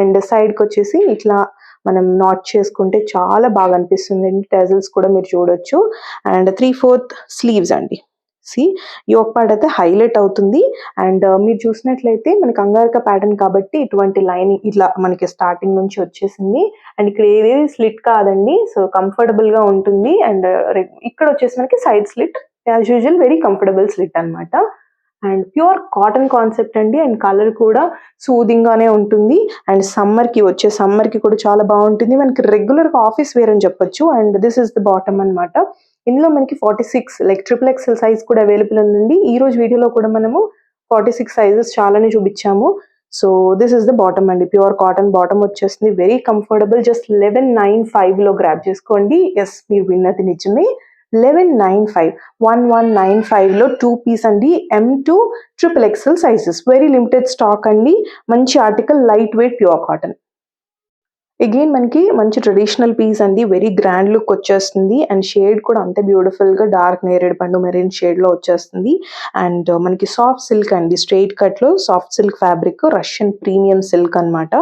అండ్ సైడ్ కి వచ్చేసి ఇట్లా మనం నాట్ చేసుకుంటే చాలా బాగా అనిపిస్తుంది. టెజల్స్ కూడా మీరు చూడొచ్చు. అండ్ 3/4 స్లీవ్స్ అండి. సి యోక్ పార్ట్ అయితే హైలైట్ అవుతుంది. అండ్ మీరు చూసినట్లయితే మనకి అంగారక ప్యాటర్న్ కాబట్టి ఇటువంటి లైనింగ్ ఇట్లా మనకి స్టార్టింగ్ నుంచి వచ్చేసింది. అండ్ ఇక్కడ ఏదేది స్లిట్ కాదండి. సో కంఫర్టబుల్ గా ఉంటుంది. అండ్ ఇక్కడ వచ్చేసి మనకి side slit, as usual very comfortable slit అనమాట. అండ్ ప్యూర్ కాటన్ కాన్సెప్ట్ అండి. అండ్ కలర్ కూడా సూదింగ్ గానే ఉంటుంది. అండ్ సమ్మర్ కి కూడా చాలా బాగుంటుంది. మనకి రెగ్యులర్ గా ఆఫీస్ వేర్ అని చెప్పొచ్చు. And this is the bottom అనమాట. ఇందులో మనకి 46 లైక్ XXL సైజ్ కూడా అవైలబుల్ ఉందండి. ఈ రోజు వీడియోలో కూడా మనము 46 సైజెస్ చాలానే చూపించాము. So this is the bottom అండి. ప్యూర్ కాటన్ బాటమ్ వచ్చేస్తుంది. Very comfortable. జస్ట్ 1195 లో గ్రాబ్ చేసుకోండి. ఎస్, మీరు విన్నది నిజమే. 1195 లో 2 పీస్ అండి. M2 XXL sizes. Very limited stock అండి. మంచి article, light weight, pure cotton. Again మనకి మంచి ట్రెడిషనల్ పీస్ అండి. వెరీ గ్రాండ్ లుక్ వచ్చేస్తుంది. అండ్ షేడ్ కూడా అంతే బ్యూటిఫుల్ గా డార్క్ నేరేడ్ పండు మెరీన్ షేడ్ లో వచ్చేస్తుంది. అండ్ మనకి సాఫ్ట్ సిల్క్ అండి. స్ట్రైట్ కట్ లో soft silk fabric, Russian premium silk అనమాట.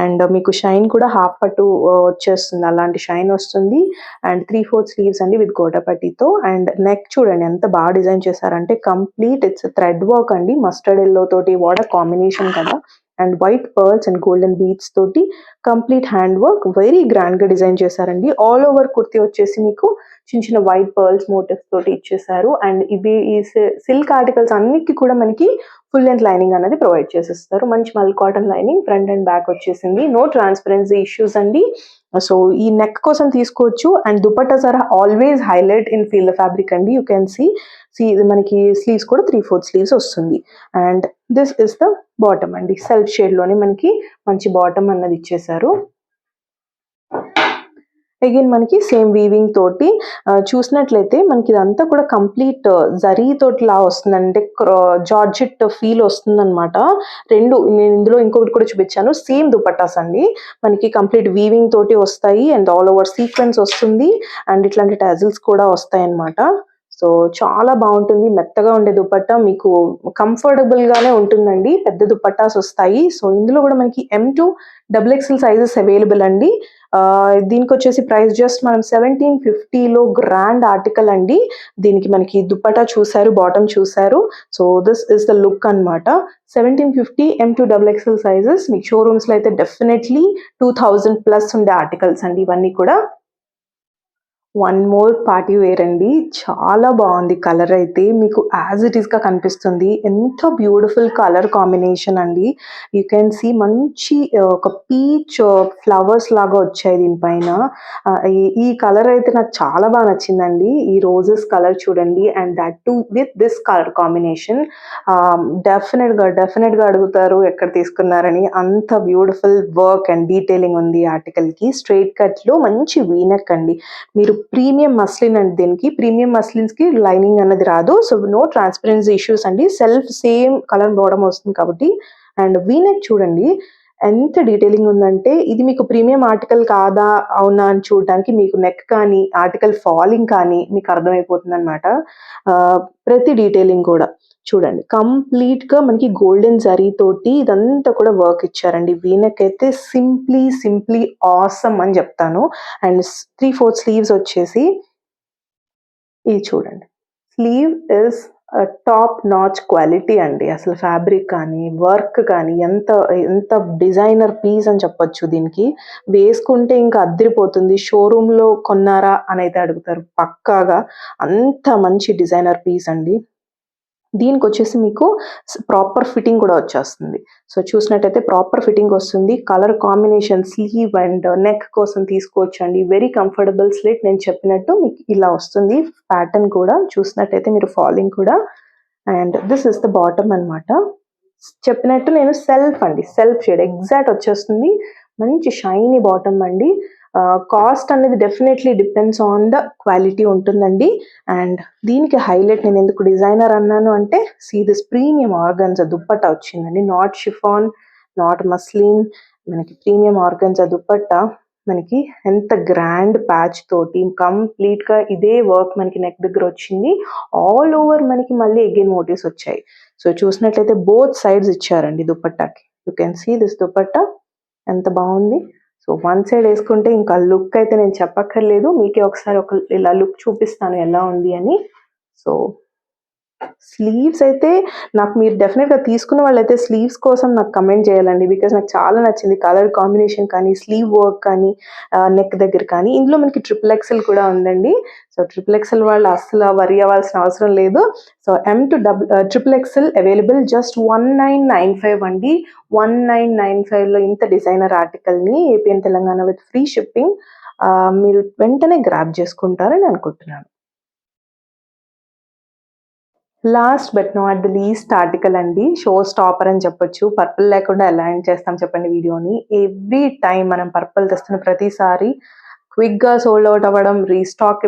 అండ్ మీకు షైన్ కూడా హాఫ్ పట్టు వచ్చేస్తుంది. అలాంటి షైన్ వస్తుంది. అండ్ 3/4 స్లీవ్స్ అండి విత్ గోటపట్టితో. అండ్ నెక్ చూడండి ఎంత బాగా డిజైన్ చేశారంటే కంప్లీట్ ఇట్స్ థ్రెడ్ వర్క్ అండి. మస్టర్డ్ ఎల్లో తోటి వాడ కాంబినేషన్ కదా. And white pearls and golden beads తోటి complete hand work very grand గా డిజైన్ చేశారండి. ఆల్ ఓవర్ కుర్తీ వచ్చేసి మీకు చిన్న చిన్న వైట్ పర్ల్స్ మోటివ్స్ తోటి ఇచ్చేసారు. అండ్ ఇవి ఈ సిల్క్ ఆర్టికల్స్ అన్నిటికీ కూడా మనకి ఫుల్ లెంత్ లైనింగ్ అనేది ప్రొవైడ్ చేసేస్తారు. మంచి mul cotton lining, front and back వచ్చేసింది. నో ట్రాన్స్పరెన్సీ ఇష్యూస్ అండి. సో ఈ నెక్ కోసం తీసుకోవచ్చు. And dupattas are always highlight in feel the fabric అండి. యూ కెన్ సీ ఇది మనకి స్లీవ్స్ కూడా 3/4 స్లీవ్స్ వస్తుంది. And this is the bottom అండి. సెల్ఫ్ షేడ్ లోనే మనకి మంచి బాటమ్ అన్నది ఇచ్చేసారు. అగైన్ మనకి సేమ్ వీవింగ్ తోటి చూసినట్లయితే మనకి ఇదంతా కూడా కంప్లీట్ జరీ తోటి లా వస్తుంది. అంటే జార్జెట్ ఫీల్ వస్తుంది అనమాట. నేను ఇందులో ఇంకొకటి కూడా చూపించాను. సేమ్ దుపట్టాస్ అండి. మనకి కంప్లీట్ వీవింగ్ తోటి వస్తాయి. అండ్ ఆల్ ఓవర్ సీక్వెన్స్ వస్తుంది. అండ్ ఇట్లాంటి టాజిల్స్ కూడా వస్తాయి అనమాట. సో చాలా బాగుంటుంది, మెత్తగా ఉండే దుపట్టా, మీకు కంఫర్టబుల్ గానే ఉంటుందండి. పెద్ద దుపట్టాస్ వస్తాయి. సో ఇందులో కూడా మనకి M2 XXL సైజెస్ అవైలబుల్ అండి. దీనికి వచ్చేసి ప్రైస్ జస్ట్ మనం 1750లో గ్రాండ్ ఆర్టికల్ అండి. దీనికి మనకి దుపట్టా చూసారు, బాటమ్ చూసారు. So this is the look అన్నమాట. 1750 M2 XXL సైజెస్ మీకు షోరూమ్స్ లో అయితే డెఫినెట్లీ 2000 ప్లస్ ఉండే ఆర్టికల్స్ అండి ఇవన్నీ కూడా. వన్ మోర్ పార్టీ వేర్ అండి. చాలా బాగుంది, కలర్ అయితే మీకు యాజ్ ఇట్ ఈస్గా కనిపిస్తుంది. ఎంత బ్యూటిఫుల్ కలర్ కాంబినేషన్ అండి. యూ కెన్ సీ మంచి ఒక పీచ్ ఫ్లవర్స్ లాగా వచ్చాయి దీనిపైన. ఈ కలర్ అయితే నాకు చాలా బాగా నచ్చిందండి. ఈ రోజెస్ కలర్ చూడండి, and that to with this colour combination. డెఫినెట్గా అడుగుతారు ఎక్కడ తీసుకున్నారని. అంత బ్యూటిఫుల్ వర్క్ అండ్ డీటెయిలింగ్ ఉంది ఆర్టికల్కి. స్ట్రైట్ కట్లో మంచి వీనెక్ అండి. మీరు ప్రీమియం మస్లిన్ అండి, దీనికి ప్రీమియం మస్లిన్స్కి లైనింగ్ అన్నది రాదు. సో నో ట్రాన్స్పరెన్సీ ఇష్యూస్ అండి. సెల్ఫ్ సేమ్ కలర్ బాటమ్ వస్తుంది కాబట్టి. అండ్ వీనెక్ చూడండి ఎంత డీటెయిలింగ్ ఉందంటే, ఇది మీకు ప్రీమియం ఆర్టికల్ కాదా అవునా అని చూడడానికి మీకు నెక్ కానీ ఆర్టికల్ ఫాలింగ్ కానీ మీకు అర్థమైపోతుంది అనమాట. ప్రతి డీటెయిలింగ్ కూడా చూడండి, కంప్లీట్ గా మనకి గోల్డెన్ జరీ తోటి ఇదంతా కూడా వర్క్ ఇచ్చారండి. వీనెక్ అయితే సింప్లీ ఆసమ్ అని చెప్తాను. అండ్ 3/4 స్లీవ్స్ వచ్చేసి ఇది చూడండి. Sleeve is top notch quality అండి. అసలు ఫ్యాబ్రిక్ కానీ వర్క్ కానీ ఎంత ఎంత డిజైనర్ పీస్ అని చెప్పొచ్చు. దీనికి వేసుకుంటే ఇంకా అద్దరిపోతుంది. షోరూంలో కొన్నారా అని అయితే అడుగుతారు పక్కాగా. అంత మంచి డిజైనర్ పీస్ అండి. దీనికి వచ్చేసి మీకు ప్రాపర్ ఫిట్టింగ్ కూడా వచ్చేస్తుంది. సో చూసినట్టయితే ప్రాపర్ ఫిట్టింగ్ వస్తుంది. Colour combination slew and neck కోసం తీసుకోవచ్చండి. Very comfortable slit. నేను చెప్పినట్టు మీకు ఇలా వస్తుంది ప్యాటర్న్ కూడా. చూసినట్టయితే మీరు ఫాలింగ్ కూడా. And this is the bottom అనమాట. చెప్పినట్టు నేను సెల్ఫ్ షేడ్ ఎగ్జాక్ట్ వచ్చేస్తుంది. మంచి షైనీ బాటమ్ అండి. కాస్ట్ అనేది definitely depends on the quality ఉంటుందండి. అండ్ దీనికి హైలైట్ నేను ఎందుకు డిజైనర్ అన్నాను అంటే, see this premium organza dupatta వచ్చిందండి. నాట్ షిఫాన్, నాట్ మస్లిన్, మనకి ప్రీమియం ఆర్గన్జా దుప్పట్టా. మనకి ఎంత గ్రాండ్ ప్యాచ్ తోటి కంప్లీట్గా ఇదే వర్క్ మనకి నెక్ దగ్గర వచ్చింది. ఆల్ ఓవర్ మనకి మళ్ళీ అగైన్ మోటివ్స్ వచ్చాయి. సో చూసినట్లయితే బోత్ సైడ్స్ ఇచ్చారండి దుపట్టాకి. You can see this dupatta ఎంత బాగుంది. సో వన్ సైడ్ వేసుకుంటే ఇంకా లుక్ అయితే నేను చెప్పక్కర్లేదు. మీకే ఒకసారి ఇలా లుక్ చూపిస్తాను ఎలా ఉంది అని. సో స్లీవ్స్ అయితే నాకు మీరు డెఫినెట్గా తీసుకున్న వాళ్ళైతే స్లీవ్స్ కోసం నాకు కమెంట్ చేయాలండి. బికాస్ నాకు చాలా నచ్చింది కలర్ కాంబినేషన్ కానీ, స్లీవ్ వర్క్ కానీ, నెక్ దగ్గర కానీ. ఇందులో మనకి XXL కూడా ఉందండి. సో XXL వాళ్ళు అస్సలు వరి అవ్వాల్సిన అవసరం లేదు. So M2 XXL available just 1995 అండి. 1995లో ఇంత డిజైనర్ ఆర్టికల్ని AP and Telangana with free shipping మీరు వెంటనే గ్రాబ్ చేసుకుంటారని అనుకుంటున్నాను. Last but not the least article అండి. షో స్టాపర్ అని చెప్పొచ్చు. పర్పుల్ లేకుండా ఎలా ఎండ్ చేస్తాం చెప్పండి వీడియోని. ఎవ్రీ టైం మనం పర్పుల్ తెస్తున్న ప్రతిసారి క్విక్గా సోల్డ్ అవుట్ అవ్వడం, రీస్టాక్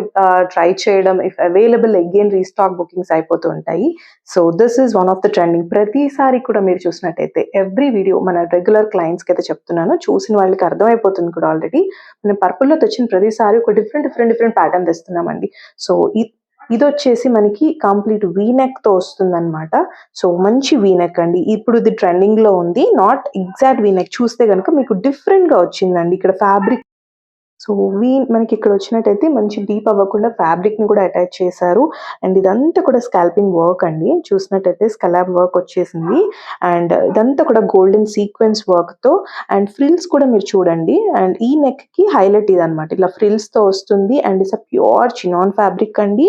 ట్రై చేయడం, if available again restock bookings అయిపోతూ ఉంటాయి. So this is one of the trending. ప్రతిసారి కూడా మీరు చూసినట్టయితే ఎవ్రీ వీడియో మన రెగ్యులర్ క్లయింట్స్కి అయితే చెప్తున్నాను, చూసిన వాళ్ళకి అర్థమైపోతుంది కూడా ఆల్రెడీ. మనం పర్పుల్లో తెచ్చిన ప్రతిసారి ఒక డిఫరెంట్ ప్యాటర్న్ తెస్తున్నామండి. సో ఇది వచ్చేసి మనకి కంప్లీట్ వీనెక్ తో వస్తుంది అనమాట. సో మంచి వీనెక్ అండి. ఇప్పుడు ఇది ట్రెండింగ్ లో ఉంది. నాట్ ఎగ్జాక్ట్ వీనెక్, చూస్తే కనుక మీకు డిఫరెంట్ గా వచ్చిందండి. ఇక్కడ ఫ్యాబ్రిక్ సో మనకి ఇక్కడ వచ్చినట్టయితే మంచి డీప్ అవ్వకుండా ఫ్యాబ్రిక్ ని కూడా అటాచ్ చేశారు. అండ్ ఇదంతా కూడా స్కాల్పింగ్ వర్క్ అండి. చూసినట్టయితే స్కలాబ్ వర్క్ వచ్చేసింది. అండ్ ఇదంతా కూడా గోల్డెన్ సీక్వెన్స్ వర్క్ తో. అండ్ ఫ్రిల్స్ కూడా మీరు చూడండి. అండ్ ఈ నెక్ కి హైలైట్ ఇది అనమాట. ఇలా ఫ్రిల్స్ తో వస్తుంది. And it's a pure chinon fabric అండి.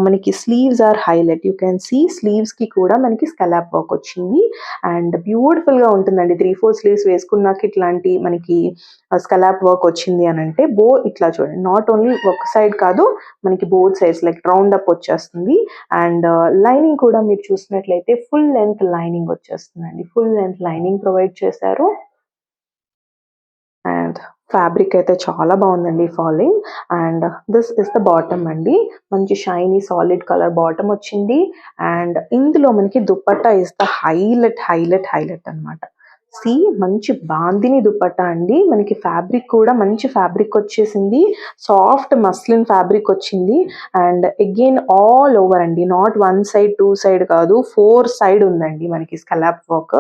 మనకి sleeves are highlight. You can see sleeves కి కూడా మనకి స్కలాబ్ వర్క్ వచ్చింది. అండ్ బ్యూటిఫుల్ గా ఉంటుందండి. 3/4 స్లీవ్స్ వేసుకున్నాక ఇట్లాంటి మనకి స్కలాబ్ వర్క్ వచ్చింది అని అంటే ఇట్లా చూడండి. నాట్ ఓన్లీ ఒక సైడ్ కాదు, మనకి both sides like round up వచ్చేస్తుంది. అండ్ లైనింగ్ కూడా మీరు చూసినట్లయితే ఫుల్ లెంత్ లైనింగ్ వచ్చేస్తుందండి. ఫుల్ లెంత్ లైనింగ్ ప్రొవైడ్ చేశారు. అండ్ ఫ్యాబ్రిక్ అయితే చాలా బాగుందండి falling. And this is the bottom అండి. మంచి షైనీ సాలిడ్ కలర్ బాటమ్ వచ్చింది. అండ్ ఇందులో మనకి దుపట్టా ఇస్ ద హైలైట్ అనమాట. సి మంచి బాందిని దుపట్టా అండి. మనకి ఫ్యాబ్రిక్ కూడా మంచి ఫ్యాబ్రిక్ వచ్చేసింది. సాఫ్ట్ మస్లిన్ ఫ్యాబ్రిక్ వచ్చింది. అండ్ అగైన్ ఆల్ ఓవర్ అండి. నాట్ 1 సైడ్ 2 సైడ్ కాదు, 4 సైడ్ ఉందండి మనకి స్కలాప్ వర్క్.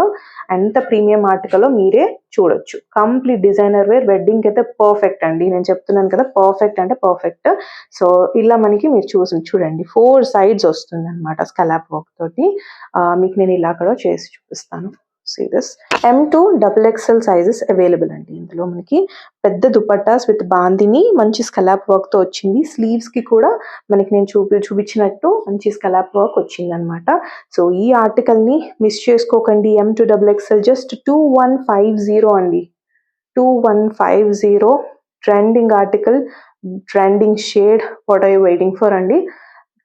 ఎంత ప్రీమియం ఆర్టికలో మీరే చూడొచ్చు. కంప్లీట్ డిజైనర్ వేర్ వెడ్డింగ్కి అయితే పర్ఫెక్ట్ అండి. నేను చెప్తున్నాను కదా, పర్ఫెక్ట్ అంటే పర్ఫెక్ట్. సో ఇలా మనకి మీరు చూడండి 4 సైడ్స్ వస్తుంది అనమాట స్కలాప్ వర్క్ తోటి. మీకు నేను ఇలా కూడా చేసి చూపిస్తాను. See this M2 XXL sizes available అండి. ఇందులో మనకి పెద్ద దుపట్టాస్ విత్ బాందిని మంచి స్కలాప్ వర్క్ తో వచ్చింది. స్లీవ్స్ కి కూడా మనకి నేను చూపించినట్టు మంచి స్కలాప్ వర్క్ వచ్చింది అనమాట. సో ఈ ఆర్టికల్ ని మిస్ చేసుకోకండి. M2 XXL జస్ట్ 2150 అండి. 2150 trending article, trending shade. What are you waiting for అండి?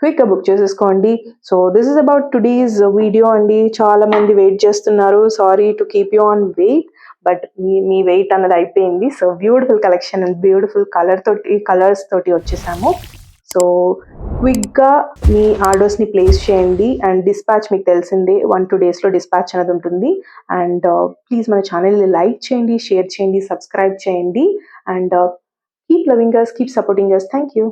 క్విక్గా బుక్ చేసేసుకోండి. So this is about today's video అండి. చాలా మంది వెయిట్ చేస్తున్నారు. Sorry to keep you on wait, but మీ వెయిట్ అన్నది అయిపోయింది. So beautiful collection and beautiful colours తోటి వచ్చేసాము. సో క్విక్గా మీ ఆర్డర్స్ని ప్లేస్ చేయండి. అండ్ డిస్పాచ్ మీకు తెలిసిందే, 1-2 డేస్లో డిస్పాచ్ అనేది ఉంటుంది. అండ్ ప్లీజ్ మన ఛానల్ని లైక్ చేయండి, షేర్ చేయండి, సబ్స్క్రైబ్ చేయండి. And keep loving us, keep supporting us. Thank you.